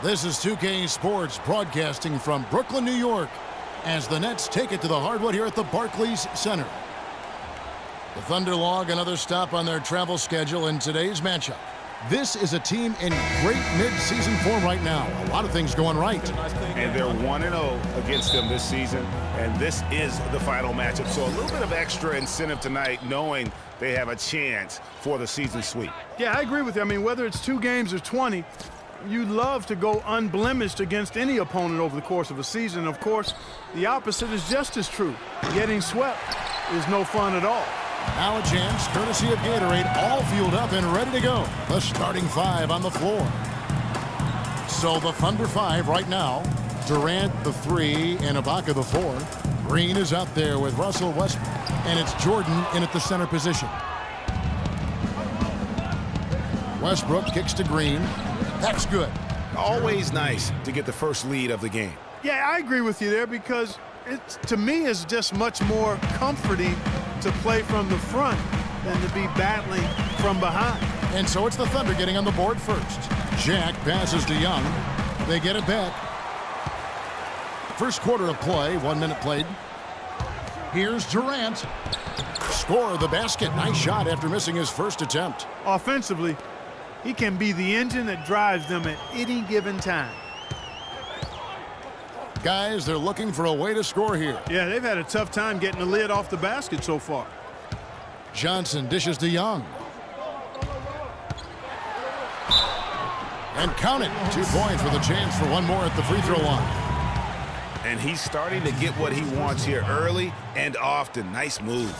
This is 2K Sports broadcasting from Brooklyn, New York, as the Nets take it to the hardwood here at the Barclays Center. The Thunder log another stop on their travel schedule in today's matchup. This is a team in great mid-season form right now. A lot of things going right. And they're 1-0 against them this season, and this is the final matchup. So a little bit of extra incentive tonight, knowing they have a chance for the season sweep. Yeah, I agree with you. I mean, whether it's 2 games or 20, you love to go unblemished against any opponent over the course of a season. Of course, the opposite is just as true. Getting swept is no fun at all. Now a chance, courtesy of Gatorade, all fueled up and ready to go. The starting 5 on the floor. So the Thunder 5 right now. Durant the 3 and Ibaka the 4. Green is out there with Russell Westbrook, and it's Jordan in at the center position. Westbrook kicks to Green. That's good. Always nice to get the first lead of the game. Yeah, I agree with you there because to me it's just much more comforting to play from the front than to be battling from behind. And so it's the Thunder getting on the board first. Jack passes to Young. They get it back. First quarter of play, 1 minute played. Here's Durant. Score the basket. Nice shot after missing his first attempt. Offensively, he can be the engine that drives them at any given time. Guys, they're looking for a way to score here. Yeah, they've had a tough time getting the lid off the basket so far. Johnson dishes to Young. And count it. 2 points with a chance for one more at the free throw line. And he's starting to get what he wants here early and often. Nice move.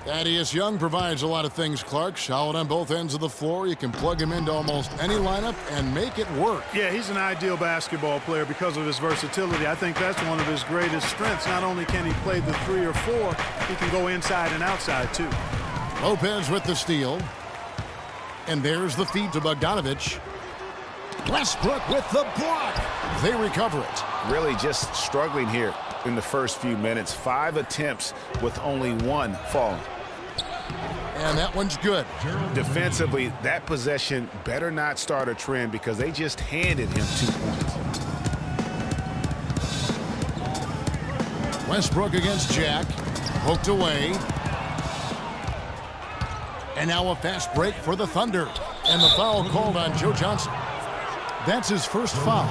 Thaddeus Young provides a lot of things, Clark. Solid on both ends of the floor. You can plug him into almost any lineup and make it work. Yeah, he's an ideal basketball player because of his versatility. I think that's one of his greatest strengths. Not only can he play the 3 or 4, he can go inside and outside too. Lopez with the steal. And there's the feed to Bogdanović. Westbrook with the block. They recover it. Really just struggling here in the first few minutes. 5 attempts with only 1 falling. And that one's good. Defensively, that possession better not start a trend because they just handed him 2 points. Westbrook against Jack. Poked away. And now a fast break for the Thunder. And the foul called on Joe Johnson. That's his first foul.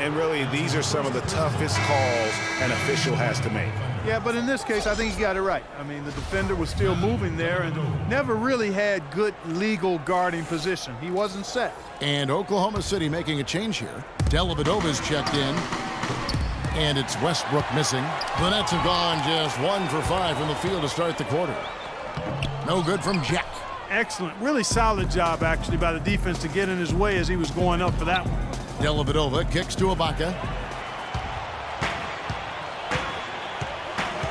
And really, these are some of the toughest calls an official has to make. Yeah, but in this case, I think he got it right. I mean, the defender was still moving there and never really had good legal guarding position. He wasn't set. And Oklahoma City making a change here. Dellavedova's checked in. And it's Westbrook missing. The Nets have gone just 1 for 5 from the field to start the quarter. No good from Jack. Excellent. Really solid job, actually, by the defense to get in his way as he was going up for that one. Dellavedova kicks to Ibaka.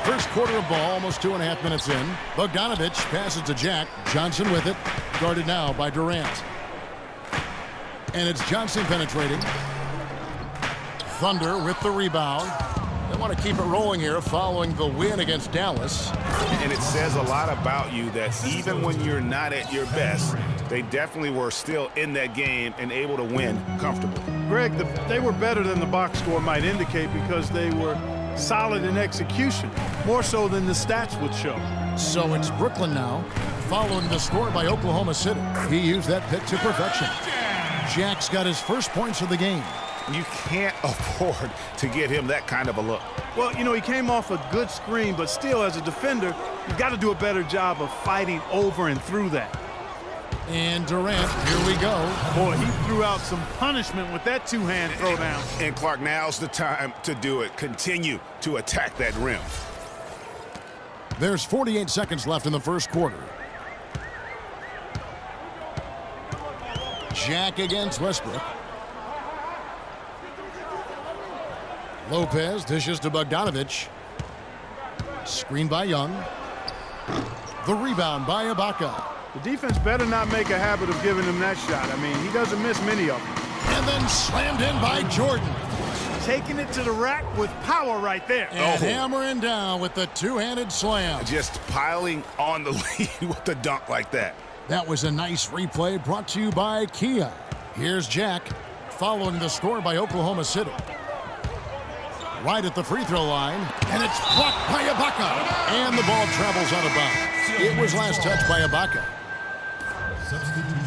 First quarter of ball, almost 2.5 minutes in. Bogdanović passes to Jack. Johnson with it. Guarded now by Durant. And it's Johnson penetrating. Thunder with the rebound. They want to keep it rolling here following the win against Dallas. And it says a lot about you that even when you're not at your best, they definitely were still in that game and able to win comfortably. Greg, they were better than the box score might indicate because they were solid in execution, more so than the stats would show. So it's Brooklyn now, following the score by Oklahoma City. He used that pick to perfection. Jack's got his first points of the game. You can't afford to give him that kind of a look. Well, you know, he came off a good screen, but still, as a defender, you've got to do a better job of fighting over and through that. And Durant, here we go. Boy, he threw out some punishment with that 2-hand throwdown. And Clark, now's the time to do it. Continue to attack that rim. There's 48 seconds left in the first quarter. Jack against Westbrook. Lopez dishes to Bogdanović. Screen by Young. The rebound by Ibaka. The defense better not make a habit of giving him that shot. I mean, he doesn't miss many of them. And then slammed in by Jordan. Taking it to the rack with power right there. And hammering down with the 2-handed slam. Just piling on the lead with the dunk like that. That was a nice replay brought to you by Kia. Here's Jack following the score by Oklahoma City. Right at the free throw line, and it's blocked by Ibaka. And the ball travels out of bounds. It was last touched by Ibaka. Substitution.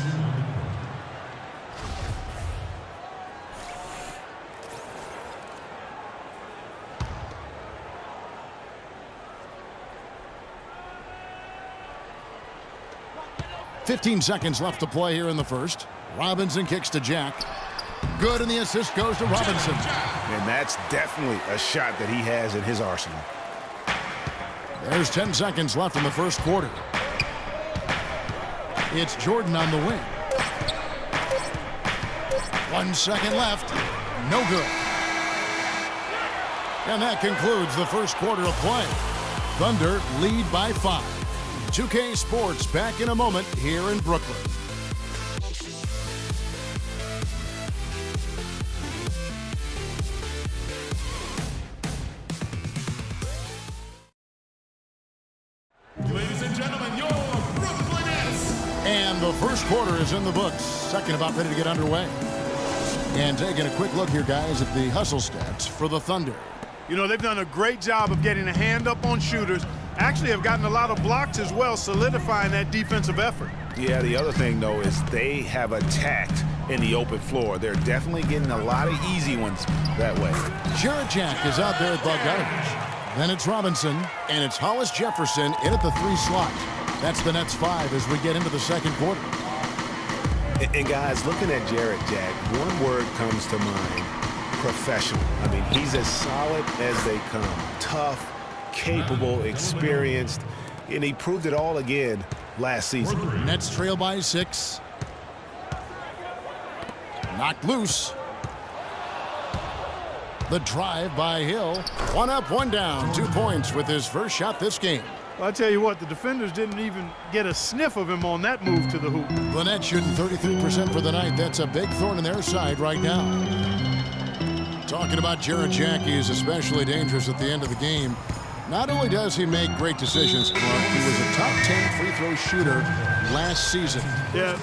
15 seconds left to play here in the first. Robinson kicks to Jack. Good, and the assist goes to Robinson. And that's definitely a shot that he has in his arsenal. There's 10 seconds left in the first quarter. It's Jordan on the wing. 1 second left. No good. And that concludes the first quarter of play. Thunder lead by 5. 2K Sports back in a moment here in Brooklyn. Ladies and gentlemen, your Brooklyn Nets. And the first quarter is in the books. Second about ready to get underway. And taking a quick look here, guys, at the hustle stats for the Thunder. You know, they've done a great job of getting a hand up on shooters. Actually have gotten a lot of blocks as well, solidifying that defensive effort. Yeah, the other thing, though, is they have attacked in the open floor. They're definitely getting a lot of easy ones that way. Jarrett Jack is out there at Bogdanovich. Then it's Robinson, and it's Hollis Jefferson in at the 3 slot. That's the Nets 5 as we get into the second quarter. And guys, looking at Jarrett Jack, one word comes to mind: professional. I mean, he's as solid as they come. Tough, capable, experienced, and he proved it all again last season. Nets trail by 6. Knocked loose. The drive by Hill. 1 up, 1 down. 2 points with his first shot this game. Well, I tell you what, the defenders didn't even get a sniff of him on that move to the hoop. The Nets shooting 33% for the night. That's a big thorn in their side right now. Talking about Jarrett Jack, he is especially dangerous at the end of the game. Not only does he make great decisions, Clark, he was a top 10 free throw shooter last season. Yeah,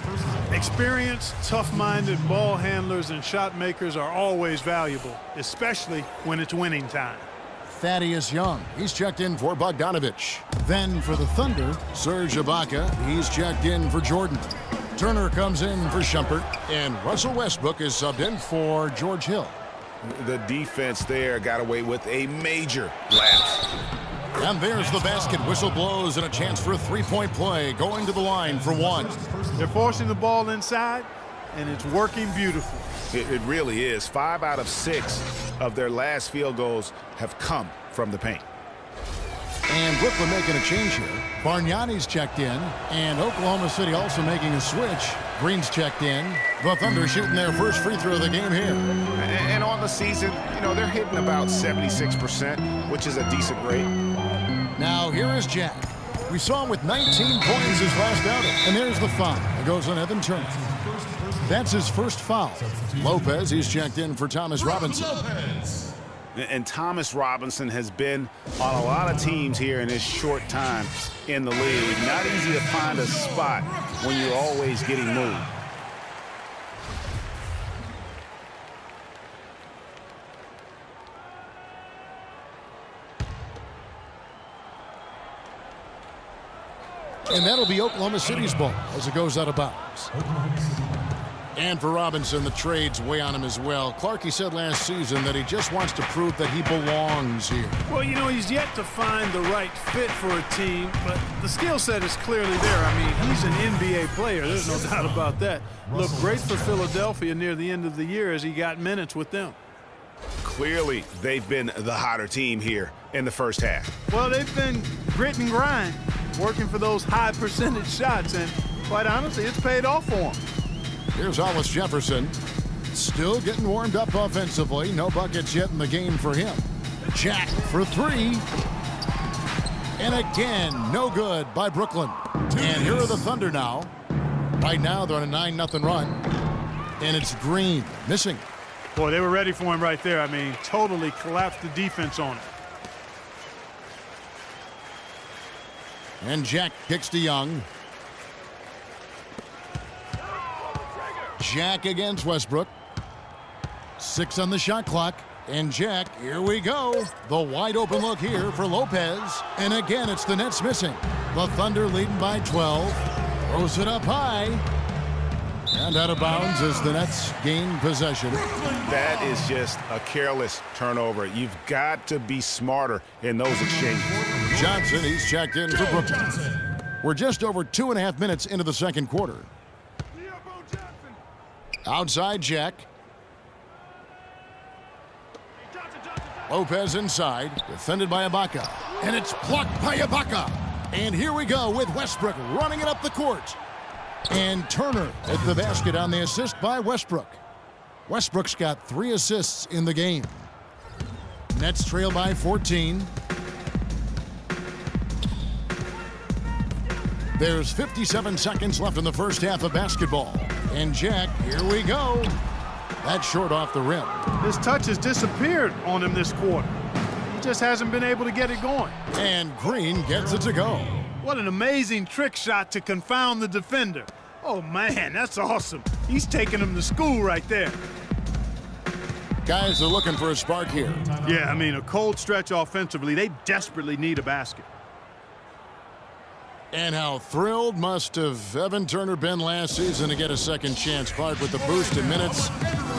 experienced, tough-minded ball handlers and shot makers are always valuable, especially when it's winning time. Thaddeus Young, he's checked in for Bogdanovich. Then for the Thunder, Serge Ibaka, he's checked in for Jordan. Turner comes in for Shumpert, and Russell Westbrook is subbed in for George Hill. The defense there got away with a major lapse. And there's the basket. Whistle blows and a chance for a three-point play. Going to the line for 1. They're forcing the ball inside, and it's working beautifully. It really is. 5 out of 6 of their last field goals have come from the paint. And Brooklyn making a change here. Bargnani's checked in, and Oklahoma City also making a switch. Green's checked in. The Thunder shooting their first free throw of the game here. And on the season, you know, they're hitting about 76%, which is a decent rate. Now here is Jack. We saw him with 19 points his last outing. And there's the foul. It goes on Evan Turner. That's his first foul. Lopez, he's checked in for Thomas Robinson. And Thomas Robinson has been on a lot of teams here in his short time in the league. Not easy to find a spot when you're always getting moved. And that'll be Oklahoma City's ball as it goes out of bounds. And for Robinson, the trade's way on him as well. Clark, he said last season that he just wants to prove that he belongs here. Well, you know, he's yet to find the right fit for a team, but the skill set is clearly there. I mean, he's an NBA player. There's no doubt about that. Looked great for Philadelphia near the end of the year as he got minutes with them. Clearly, they've been the hotter team here in the first half. Well, they've been grit and grind, working for those high percentage shots, and quite honestly, it's paid off for them. Here's Hollis Jefferson. Still getting warmed up offensively. No buckets yet in the game for him. Jack for 3. And again, no good by Brooklyn. And here are the Thunder now. Right now, they're on a 9-0 run. And it's Green missing. Boy, they were ready for him right there. I mean, totally collapsed the defense on him. And Jack kicks to Young. Jack against Westbrook. 6 on the shot clock. And Jack, here we go. The wide open look here for Lopez. And again, it's the Nets missing. The Thunder leading by 12. Throws it up high. And out of bounds as the Nets gain possession. That is just a careless turnover. You've got to be smarter in those exchanges. Johnson, he's checked in for Brooklyn. We're just over 2.5 minutes into the second quarter. Outside Jack. Lopez inside, defended by Ibaka. And it's blocked by Ibaka. And here we go with Westbrook running it up the court. And Turner at the basket on the assist by Westbrook. Westbrook's got 3 assists in the game. Nets trail by 14. There's 57 seconds left in the first half of basketball. And Jack, here we go. That's short off the rim. His touch has disappeared on him this quarter. He just hasn't been able to get it going. And Green gets it to go. What an amazing trick shot to confound the defender. Oh, man, that's awesome. He's taking him to school right there. Guys are looking for a spark here. Yeah, I mean, a cold stretch offensively. They desperately need a basket. And how thrilled must have Evan Turner been last season to get a second chance. Clark with the boost in minutes,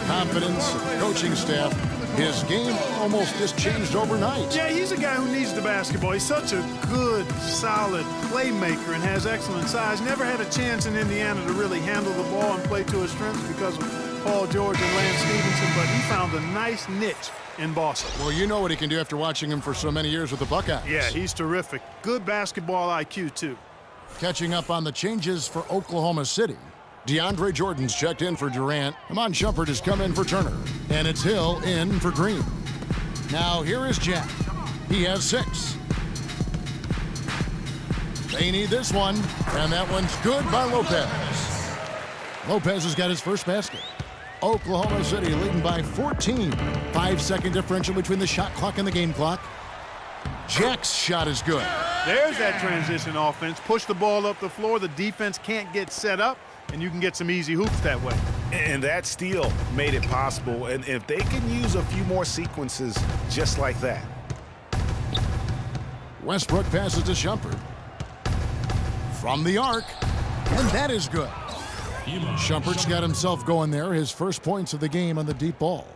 confidence, coaching staff. His game almost just changed overnight. Yeah, he's a guy who needs the basketball. He's such a good, solid playmaker and has excellent size. Never had a chance in Indiana to really handle the ball and play to his strengths because of Paul George and Lance Stevenson, but he found a nice niche in Boston. Well, you know what he can do after watching him for so many years with the Buckeyes. Yeah, he's terrific. Good basketball IQ, too. Catching up on the changes for Oklahoma City. DeAndre Jordan's checked in for Durant. Iman Shumpert has come in for Turner. And it's Hill in for Green. Now here is Jack. He has 6. They need this one. And that one's good by Lopez. Lopez has got his first basket. Oklahoma City leading by 14. 5-second differential between the shot clock and the game clock. Jack's shot is good. There's that transition offense. Push the ball up the floor. The defense can't get set up, and you can get some easy hoops that way. And that steal made it possible. And if they can use a few more sequences just like that. Westbrook passes to Shumpert. From the arc, and that is good. Shumpert's got himself going there. His first points of the game on the deep ball.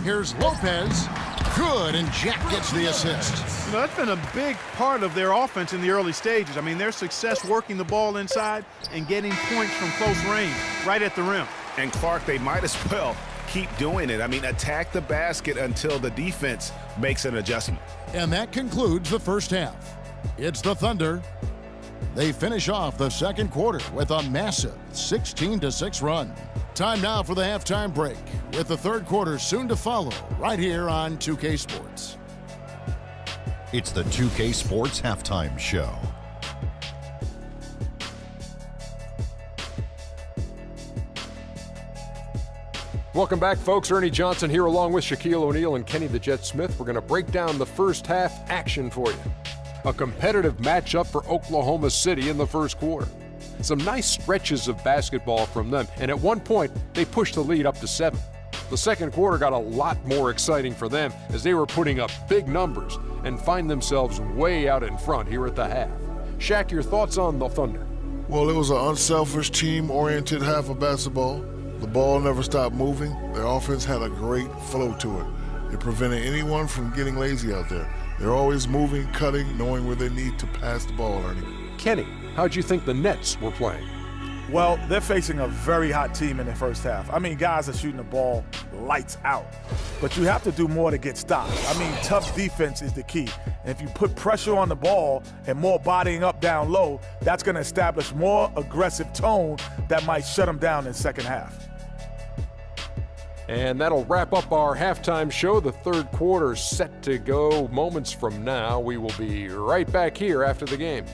Here's Lopez. Good, and Jack gets the assist. You know, that's been a big part of their offense in the early stages. I mean, their success working the ball inside and getting points from close range, right at the rim. And Clark, they might as well keep doing it. I mean, attack the basket until the defense makes an adjustment. And that concludes the first half. It's the Thunder. They finish off the second quarter with a massive 16-6 run. Time now for the halftime break, with the third quarter soon to follow, right here on 2K Sports. It's the 2K Sports Halftime Show. Welcome back, folks. Ernie Johnson here along with Shaquille O'Neal and Kenny the Jet Smith. We're going to break down the first half action for you. A competitive matchup for Oklahoma City in the first quarter. Some nice stretches of basketball from them, and at one point, they pushed the lead up to 7. The second quarter got a lot more exciting for them as they were putting up big numbers and find themselves way out in front here at the half. Shaq, your thoughts on the Thunder? Well, it was an unselfish, team-oriented half of basketball. The ball never stopped moving. Their offense had a great flow to it. It prevented anyone from getting lazy out there. They're always moving, cutting, knowing where they need to pass the ball, Ernie. Kenny, how'd you think the Nets were playing? Well, they're facing a very hot team in the first half. I mean, guys are shooting the ball lights out. But you have to do more to get stops. I mean, tough defense is the key. And if you put pressure on the ball and more bodying up down low, that's going to establish more aggressive tone that might shut them down in the second half. And that'll wrap up our halftime show. The third quarter set to go moments from now. We will be right back here after the game.